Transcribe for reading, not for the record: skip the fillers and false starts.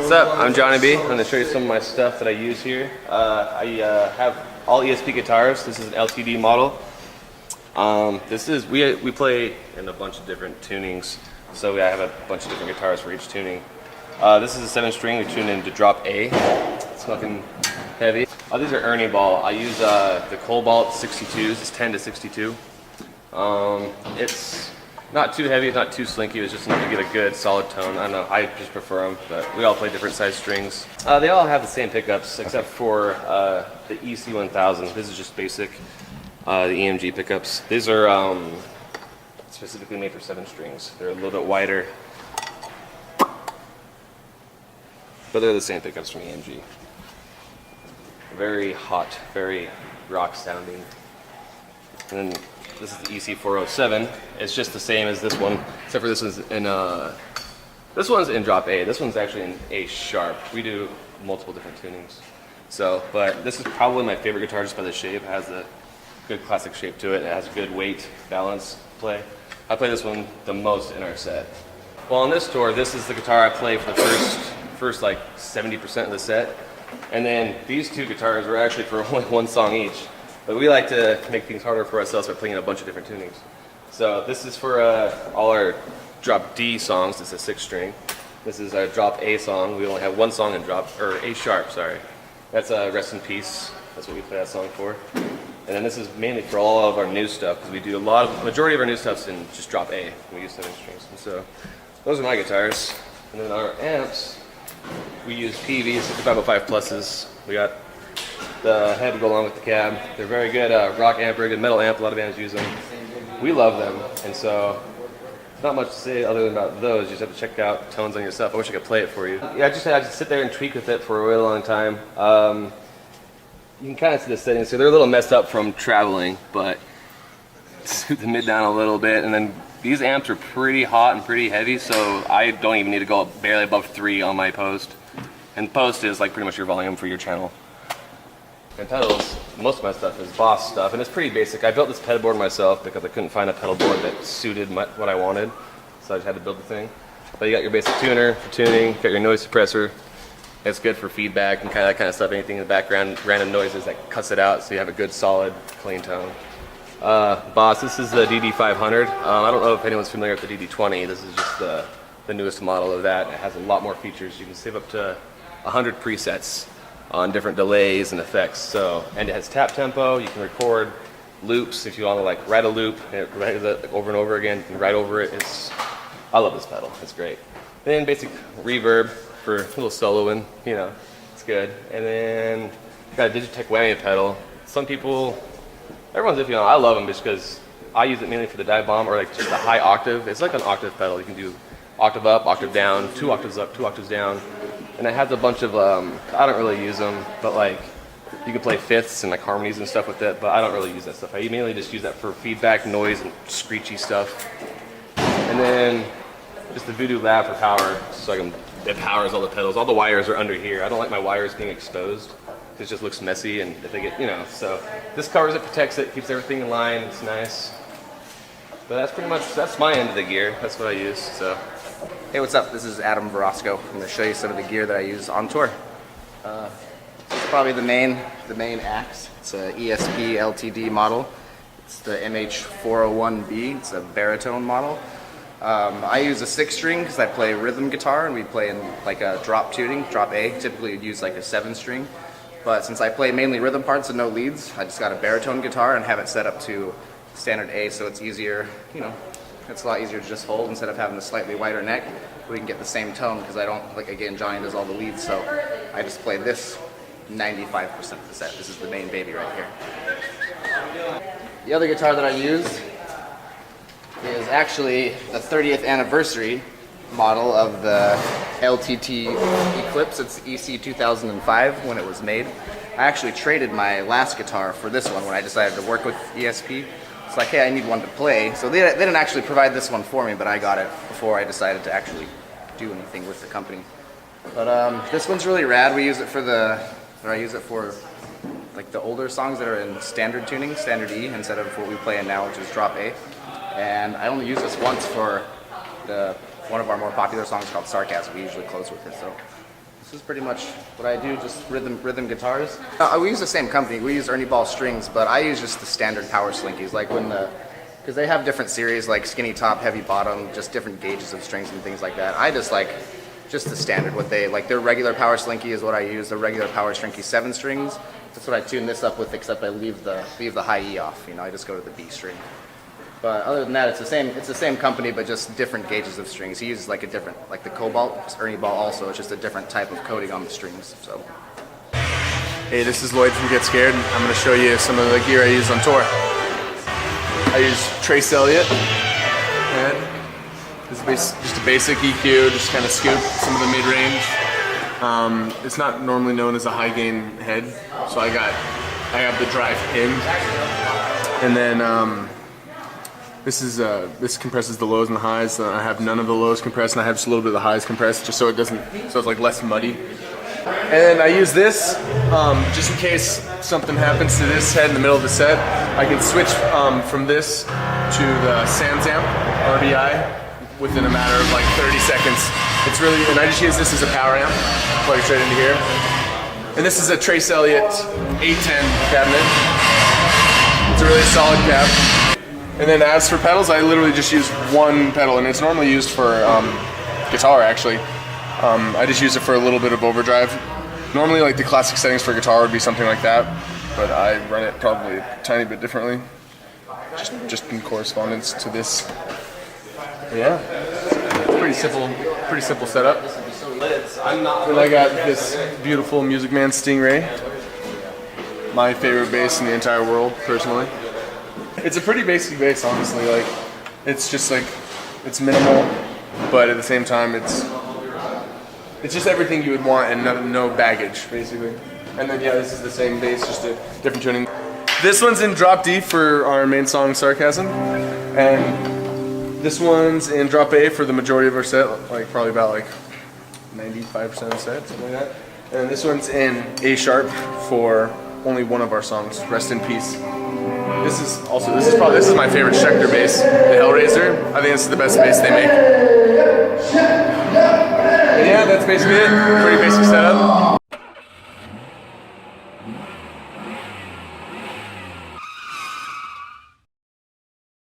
What's up? I'm Johnny B. I'm going to show you some of my stuff that I use here. I have all ESP guitars. This is an LTD model. We play in a bunch of different tunings, so I have a bunch of different guitars for each tuning. This is a 7-string. We tune into drop A. It's fucking heavy. These are Ernie Ball. I use the Cobalt 62s. It's 10 to 62. It's not too heavy, it's not too slinky. It's just enough to get a good solid tone. I don't know, I just prefer them, but we all play different size strings. They all have the same pickups except for the EC1000. This is just basic, the EMG pickups. These are specifically made for 7 strings. They're a little bit wider, but they're the same pickups from EMG. Very hot, very rock sounding. And then this is the EC407. It's just the same as this one, except for this one's in drop A. This one's actually in A sharp. We do multiple different tunings. So, but this is probably my favorite guitar just by the shape. It has a good classic shape to it. It has good weight, balance, play. I play this one the most in our set. Well, on this tour, this is the guitar I play for the first like 70% of the set. And then these two guitars were actually for only one song each. But we like to make things harder for ourselves by playing a bunch of different tunings. So this is for all our drop D songs. It's a 6-string. This is our drop A song. We only have one song in A sharp, sorry. That's Rest in Peace. That's what we play that song for. And then this is mainly for all of our new stuff, because we do majority of our new stuff's in just drop A. We use 7 strings. And so those are my guitars. And then our amps, we use PV 6505 pluses. We got the head to go along with the cab. They're very good rock amp, very good metal amp. A lot of bands use them. We love them, and so not much to say other than about those. You just have to check out tones on yourself. I wish I could play it for you. Yeah, I just had to sit there and tweak with it for a really long time. You can kind of see the settings here. They're a little messed up from traveling, but scoot the mid down a little bit, and then these amps are pretty hot and pretty heavy, so I don't even need to go barely above 3 on my post. And post is like pretty much your volume for your channel. And pedals, most of my stuff is Boss stuff, and it's pretty basic. I built this pedal board myself because I couldn't find a pedal board that suited what I wanted, so I just had to build the thing. But you got your basic tuner for tuning, you got your noise suppressor. It's good for feedback and that kind of stuff. Anything in the background, random noises that cuts it out, so you have a good, solid, clean tone. Boss, this is the DD500. I don't know if anyone's familiar with the DD20. This is just the newest model of that. It has a lot more features. You can save up to 100 presets on different delays and effects. So, and it has tap tempo. You can record loops if you want to like write a loop and write it over and over again. You can write over it. I love this pedal. It's great. Then basic reverb for a little soloing. You know, it's good. And then got a Digitech whammy pedal. Some people, everyone's iffy on it. I love them just because I use it mainly for the dive bomb or like just the high octave. It's like an octave pedal. You can do octave up, octave down, 2 octaves up, 2 octaves down. And it has a bunch of, I don't really use them, but like, you can play fifths and like harmonies and stuff with it, but I don't really use that stuff. I mainly just use that for feedback, noise, and screechy stuff. And then, just the Voodoo Lab for power, so it powers all the pedals. All the wires are under here. I don't like my wires being exposed, because it just looks messy, and if they get, so this covers it, protects it, keeps everything in line, it's nice. But that's my end of the gear. That's what I use, so. Hey, what's up? This is Adam Verosco. I'm going to show you some of the gear that I use on tour. It's probably the main axe. It's a ESP LTD model. It's the MH401B. It's a baritone model. I use a 6-string because I play rhythm guitar, and we play in like a drop tuning, drop A. Typically you'd use like a 7-string. But since I play mainly rhythm parts and no leads, I just got a baritone guitar and have it set up to standard A, so it's easier, it's a lot easier to just hold instead of having a slightly wider neck. We can get the same tone because I don't, like again, Johnny does all the leads, so I just play this 95% of the set. This is the main baby right here. The other guitar that I use is actually the 30th anniversary model of the LTT Eclipse. It's the EC 2005 when it was made. I actually traded my last guitar for this one when I decided to work with ESP. It's like, hey, I need one to play. So they didn't actually provide this one for me, but I got it before I decided to actually do anything with the company. But this one's really rad. I use it for like the older songs that are in standard tuning, standard E, instead of what we play in now, which is drop A. And I only use this once for one of our more popular songs called Sarcasm. We usually close with it, so This is pretty much what I do, just rhythm guitars. We use the same company. We use Ernie Ball strings, but I use just the standard power slinkies, like because they have different series, like skinny top, heavy bottom, just different gauges of strings and things like that. I just like just the standard, what they like. Their regular power slinky is what I use. The regular power slinky 7 strings. That's what I tune this up with, except I leave the high E off. You know, I just go to the B string. But other than that, it's the same company, but just different gauges of strings. He uses like a different, like the Cobalt, Ernie Ball also. It's just a different type of coating on the strings. So. Hey, this is Lloyd from Get Scared. I'm going to show you some of the gear I use on tour. I use Trace Elliott head. This is just a basic EQ, just kind of scoop some of the mid-range. It's not normally known as a high gain head, so I have the drive pinned, and then this compresses the lows and the highs. So I have none of the lows compressed, and I have just a little bit of the highs compressed, just so it's like less muddy. And then I use this just in case something happens to this head in the middle of the set. I can switch from this to the SansAmp RBI within a matter of like 30 seconds. It's really, and I just use this as a power amp, plug it straight into here. And this is a Trace Elliott 810 cabinet. It's a really solid cab. And then as for pedals, I literally just use one pedal, and it's normally used for guitar actually. I just use it for a little bit of overdrive. Normally like the classic settings for guitar would be something like that, but I run it probably a tiny bit differently, just in correspondence to this. But yeah, it's pretty simple setup. Then I got this beautiful Music Man Stingray, my favorite bass in the entire world, personally. It's a pretty basic bass, honestly. Like, it's just like, it's minimal, but at the same time, it's just everything you would want and no baggage, basically. And then yeah, this is the same bass, just a different tuning. This one's in drop D for our main song, Sarcasm, and this one's in drop A for the majority of our set, like probably about like 95% of the set, something like that. And this one's in A sharp for only one of our songs, Rest in Peace. This is my favorite Schecter bass, the Hellraiser. I think this is the best bass they make. And yeah, that's basically it. Pretty basic setup.